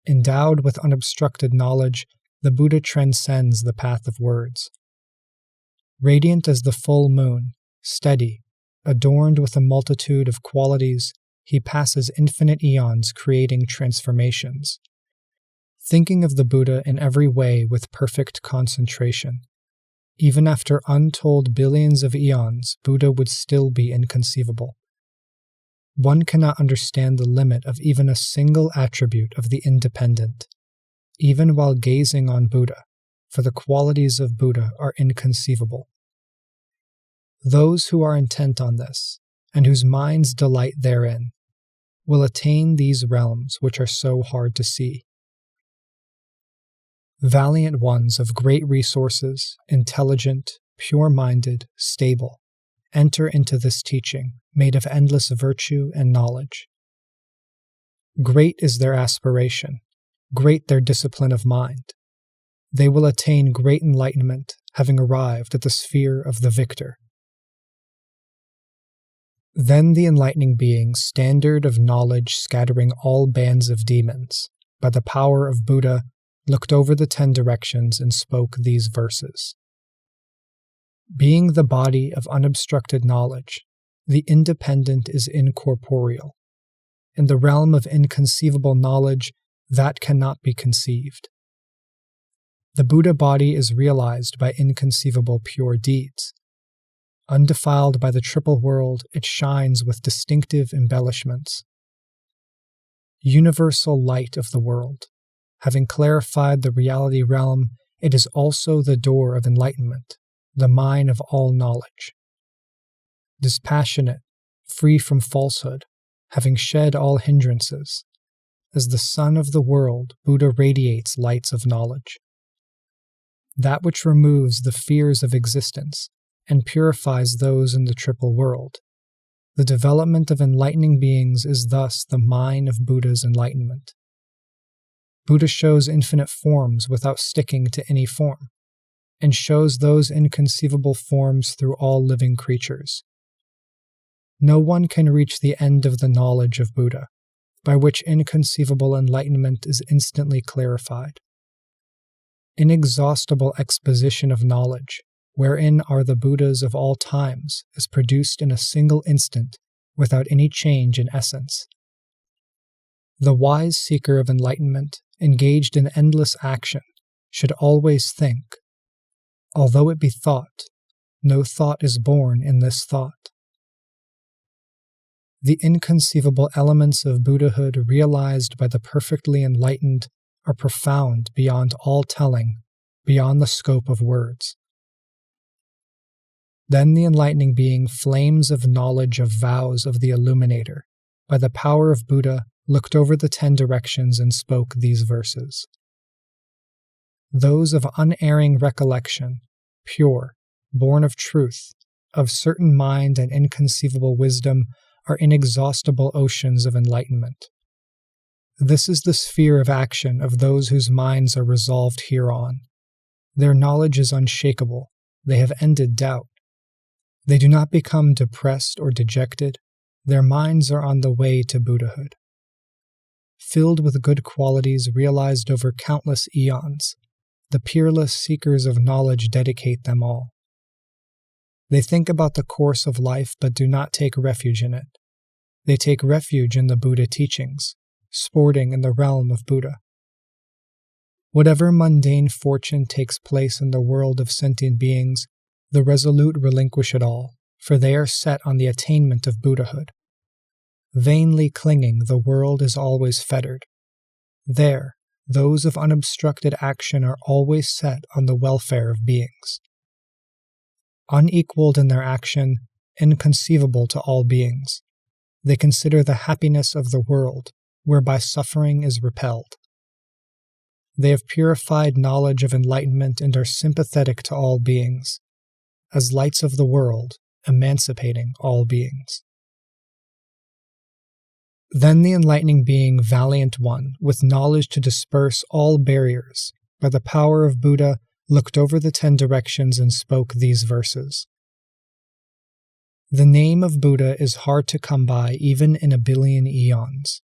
Speaker 1: Endowed with unobstructed knowledge, the Buddha transcends the path of words. Radiant as the full moon, steady, adorned with a multitude of qualities, he passes infinite eons creating transformations. Thinking of the Buddha in every way with perfect concentration. Even after untold billions of eons, Buddha would still be inconceivable. One cannot understand the limit of even a single attribute of the independent, even while gazing on Buddha, for the qualities of Buddha are inconceivable. Those who are intent on this, and whose minds delight therein, will attain these realms which are so hard to see. Valiant ones of great resources, intelligent, pure-minded, stable, enter into this teaching, made of endless virtue and knowledge. Great is their aspiration, great their discipline of mind. They will attain great enlightenment, having arrived at the sphere of the victor. Then the enlightening being, standard of knowledge scattering all bands of demons, by the power of Buddha, looked over the 10 directions and spoke these verses. Being the body of unobstructed knowledge, the independent is incorporeal. In the realm of inconceivable knowledge, that cannot be conceived. The Buddha body is realized by inconceivable pure deeds. Undefiled by the triple world, it shines with distinctive embellishments. Universal light of the world, having clarified the reality realm, it is also the door of enlightenment, the mine of all knowledge. Dispassionate, free from falsehood, having shed all hindrances, as the sun of the world, Buddha radiates lights of knowledge. That which removes the fears of existence and purifies those in the triple world. The development of enlightening beings is thus the mine of Buddha's enlightenment. Buddha shows infinite forms without sticking to any form, and shows those inconceivable forms through all living creatures. No one can reach the end of the knowledge of Buddha, by which inconceivable enlightenment is instantly clarified. Inexhaustible exposition of knowledge, wherein are the Buddhas of all times, is produced in a single instant without any change in essence. The wise seeker of enlightenment, engaged in endless action, should always think, although it be thought, no thought is born in this thought. The inconceivable elements of Buddhahood realized by the perfectly enlightened are profound beyond all telling, beyond the scope of words. Then the enlightening being, flames of knowledge of vows of the illuminator, by the power of Buddha, looked over the 10 directions and spoke these verses. Those of unerring recollection, pure, born of truth, of certain mind and inconceivable wisdom, are inexhaustible oceans of enlightenment. This is the sphere of action of those whose minds are resolved hereon. Their knowledge is unshakable. They have ended doubt. They do not become depressed or dejected. Their minds are on the way to Buddhahood. Filled with good qualities realized over countless eons, the peerless seekers of knowledge dedicate them all. They think about the course of life but do not take refuge in it. They take refuge in the Buddha teachings, sporting in the realm of Buddha. Whatever mundane fortune takes place in the world of sentient beings, the resolute relinquish it all, for they are set on the attainment of Buddhahood. Vainly clinging, the world is always fettered. There, those of unobstructed action are always set on the welfare of beings. Unequaled in their action, inconceivable to all beings, they consider the happiness of the world, whereby suffering is repelled. They have purified knowledge of enlightenment and are sympathetic to all beings, as lights of the world, emancipating all beings. Then the enlightening being, valiant one, with knowledge to disperse all barriers, by the power of Buddha, looked over the 10 directions and spoke these verses. The name of Buddha is hard to come by even in a billion eons.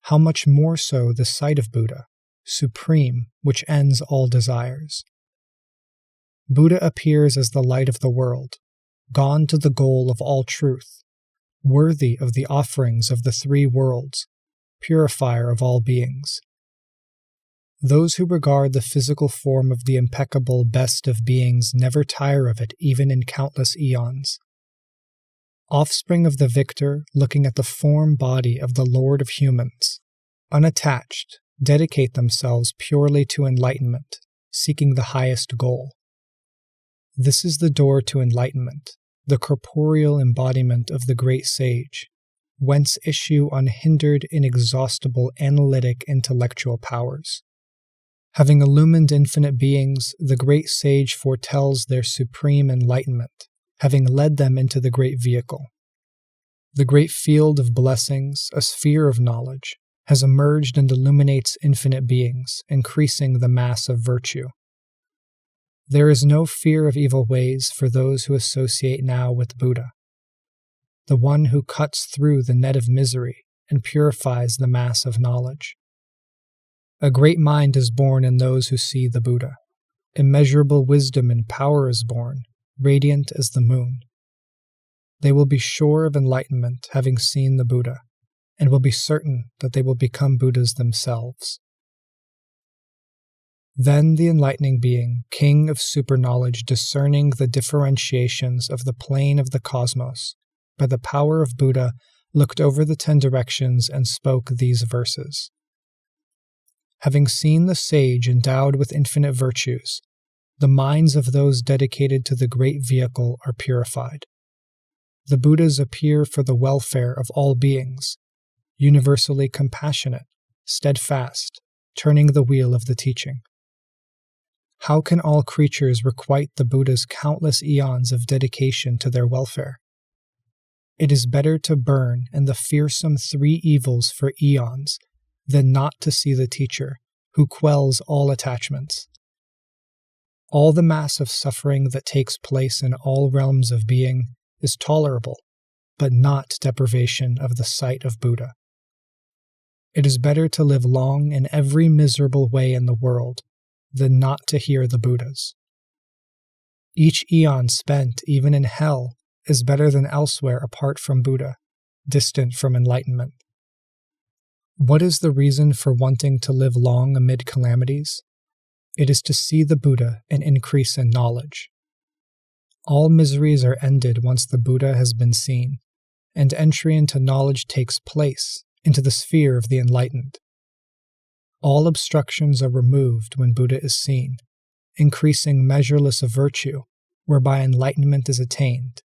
Speaker 1: How much more so the sight of Buddha, supreme, which ends all desires. Buddha appears as the light of the world, gone to the goal of all truth, worthy of the offerings of the 3 worlds, purifier of all beings. Those who regard the physical form of the impeccable best of beings never tire of it even in countless eons. Offspring of the victor, looking at the form body of the Lord of humans, unattached, dedicate themselves purely to enlightenment, seeking the highest goal. This is the door to enlightenment, the corporeal embodiment of the great sage, whence issue unhindered, inexhaustible, analytic, intellectual powers. Having illumined infinite beings, the great sage foretells their supreme enlightenment, having led them into the great vehicle. The great field of blessings, a sphere of knowledge, has emerged and illuminates infinite beings, increasing the mass of virtue. There is no fear of evil ways for those who associate now with Buddha, the one who cuts through the net of misery and purifies the mass of knowledge. A great mind is born in those who see the Buddha. Immeasurable wisdom and power is born, radiant as the moon. They will be sure of enlightenment, having seen the Buddha, and will be certain that they will become Buddhas themselves. Then the enlightening being, king of superknowledge, discerning the differentiations of the plane of the cosmos, by the power of Buddha, looked over the 10 directions and spoke these verses. Having seen the sage endowed with infinite virtues, the minds of those dedicated to the great vehicle are purified. The Buddhas appear for the welfare of all beings, universally compassionate, steadfast, turning the wheel of the teaching. How can all creatures requite the Buddha's countless eons of dedication to their welfare? It is better to burn in the fearsome 3 evils for eons than not to see the teacher, who quells all attachments. All the mass of suffering that takes place in all realms of being is tolerable, but not deprivation of the sight of Buddha. It is better to live long in every miserable way in the world than not to hear the Buddhas. Each eon spent even in hell is better than elsewhere apart from Buddha, distant from enlightenment. What is the reason for wanting to live long amid calamities? It is to see the Buddha and increase in knowledge. All miseries are ended once the Buddha has been seen, and entry into knowledge takes place into the sphere of the enlightened. All obstructions are removed when Buddha is seen, increasing measureless of virtue, whereby enlightenment is attained.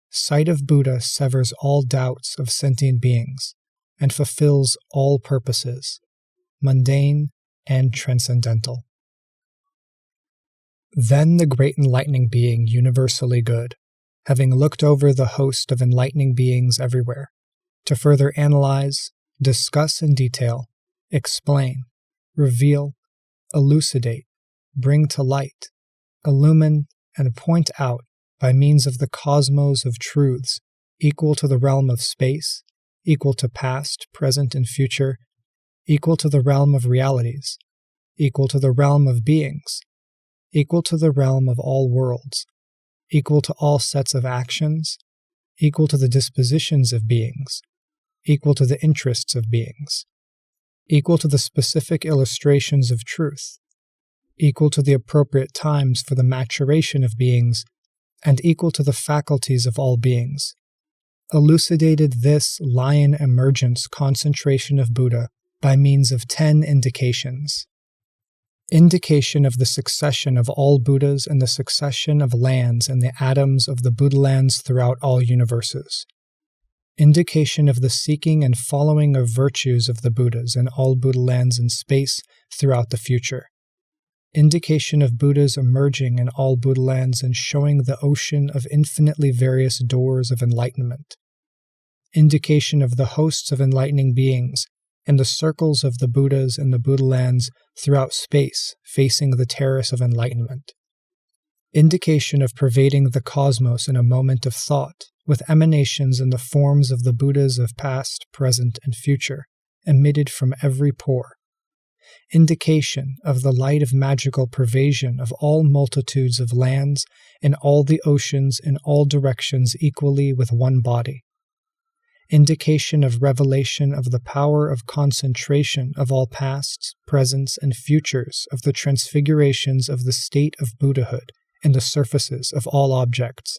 Speaker 1: Sight of Buddha severs all doubts of sentient beings, and fulfills all purposes, mundane and transcendental. Then the great enlightening being, universally good, having looked over the host of enlightening beings everywhere, to further analyze, discuss in detail, explain, reveal, elucidate, bring to light, illumine, and point out by means of the cosmos of truths equal to the realm of space, equal to past, present, and future, equal to the realm of realities, equal to the realm of beings, equal to the realm of all worlds, equal to all sets of actions, equal to the dispositions of beings, equal to the interests of beings, equal to the specific illustrations of truth, equal to the appropriate times for the maturation of beings, and equal to the faculties of all beings, elucidated this lion emergence concentration of Buddha by means of 10 indications. Indication of the succession of all Buddhas and the succession of lands and the atoms of the Buddha lands throughout all universes. Indication of the seeking and following of virtues of the Buddhas in all Buddha lands in space throughout the future. Indication of Buddhas emerging in all Buddha lands and showing the ocean of infinitely various doors of enlightenment. Indication of the hosts of enlightening beings and the circles of the Buddhas in the Buddha lands throughout space facing the terrace of enlightenment. Indication of pervading the cosmos in a moment of thought, with emanations in the forms of the Buddhas of past, present, and future, emitted from every pore. Indication of the light of magical pervasion of all multitudes of lands and all the oceans in all directions equally with one body. Indication of revelation of the power of concentration of all pasts, presents, and futures of the transfigurations of the state of Buddhahood in the surfaces of all objects.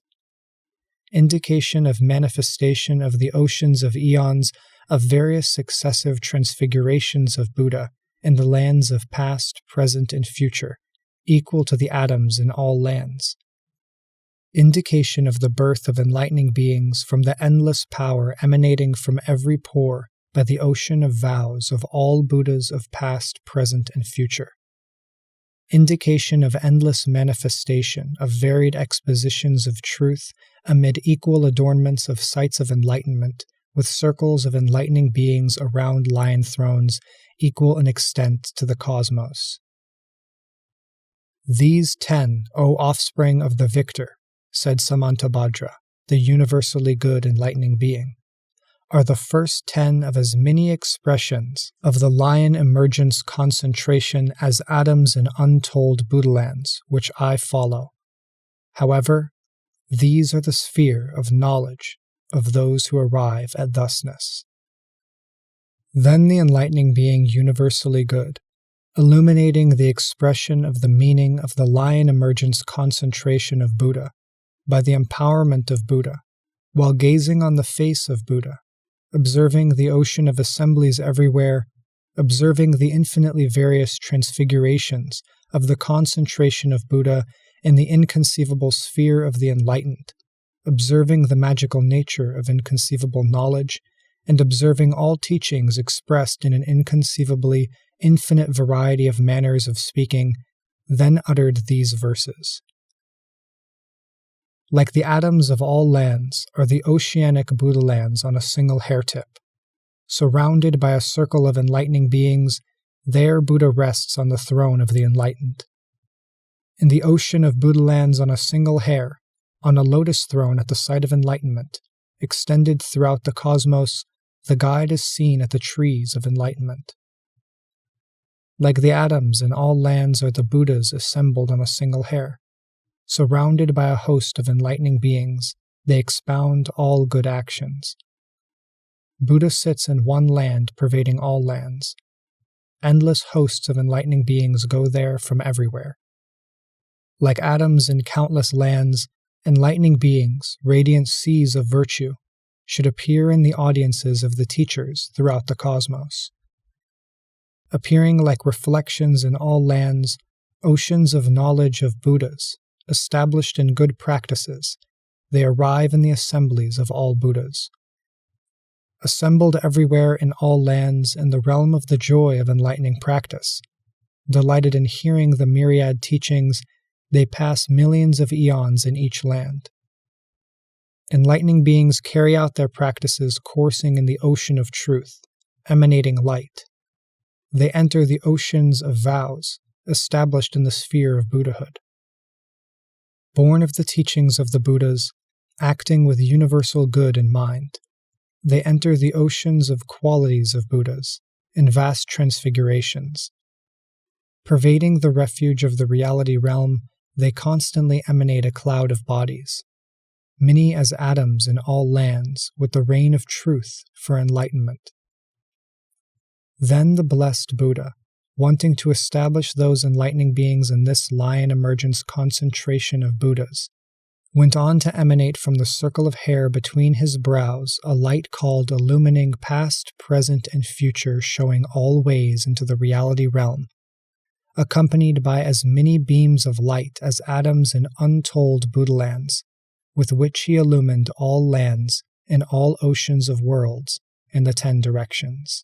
Speaker 1: Indication of manifestation of the oceans of eons of various successive transfigurations of Buddha in the lands of past, present, and future, equal to the atoms in all lands. Indication of the birth of enlightening beings from the endless power emanating from every pore by the ocean of vows of all Buddhas of past, present, and future. Indication of endless manifestation of varied expositions of truth amid equal adornments of sights of enlightenment, with circles of enlightening beings around lion thrones equal in extent to the cosmos. These 10, O offspring of the victor, said Samantabhadra, the universally good enlightening being, are the first 10 of as many expressions of the lion emergence concentration as atoms in untold Buddhalands, which I follow. However, these are the sphere of knowledge of those who arrive at thusness. Then the enlightening being universally good, illuminating the expression of the meaning of the lion emergence concentration of Buddha by the empowerment of Buddha, while gazing on the face of Buddha, observing the ocean of assemblies everywhere, observing the infinitely various transfigurations of the concentration of Buddha in the inconceivable sphere of the enlightened, observing the magical nature of inconceivable knowledge, and observing all teachings expressed in an inconceivably infinite variety of manners of speaking, then uttered these verses. Like the atoms of all lands are the oceanic Buddha lands on a single hairtip. Surrounded by a circle of enlightening beings, there Buddha rests on the throne of the enlightened. In the ocean of Buddha lands on a single hair, on a lotus throne at the site of enlightenment, extended throughout the cosmos, the guide is seen at the trees of enlightenment. Like the atoms in all lands are the Buddhas assembled on a single hair. Surrounded by a host of enlightening beings, they expound all good actions. Buddha sits in one land pervading all lands. Endless hosts of enlightening beings go there from everywhere. Like atoms in countless lands, enlightening beings, radiant seas of virtue, should appear in the audiences of the teachers throughout the cosmos. Appearing like reflections in all lands, oceans of knowledge of Buddhas, established in good practices, they arrive in the assemblies of all Buddhas. Assembled everywhere in all lands in the realm of the joy of enlightening practice, delighted in hearing the myriad teachings, they pass millions of eons in each land. Enlightening beings carry out their practices coursing in the ocean of truth, emanating light. They enter the oceans of vows, established in the sphere of Buddhahood. Born of the teachings of the Buddhas, acting with universal good in mind, they enter the oceans of qualities of Buddhas, in vast transfigurations. Pervading the refuge of the reality realm, they constantly emanate a cloud of bodies, many as atoms in all lands, with the rain of truth for enlightenment. Then the blessed Buddha, wanting to establish those enlightening beings in this lion emergence concentration of Buddhas, went on to emanate from the circle of hair between his brows a light called illumining past, present, and future, showing all ways into the reality realm, accompanied by as many beams of light as atoms in untold Buddhalands, with which he illumined all lands and all oceans of worlds in the 10 directions.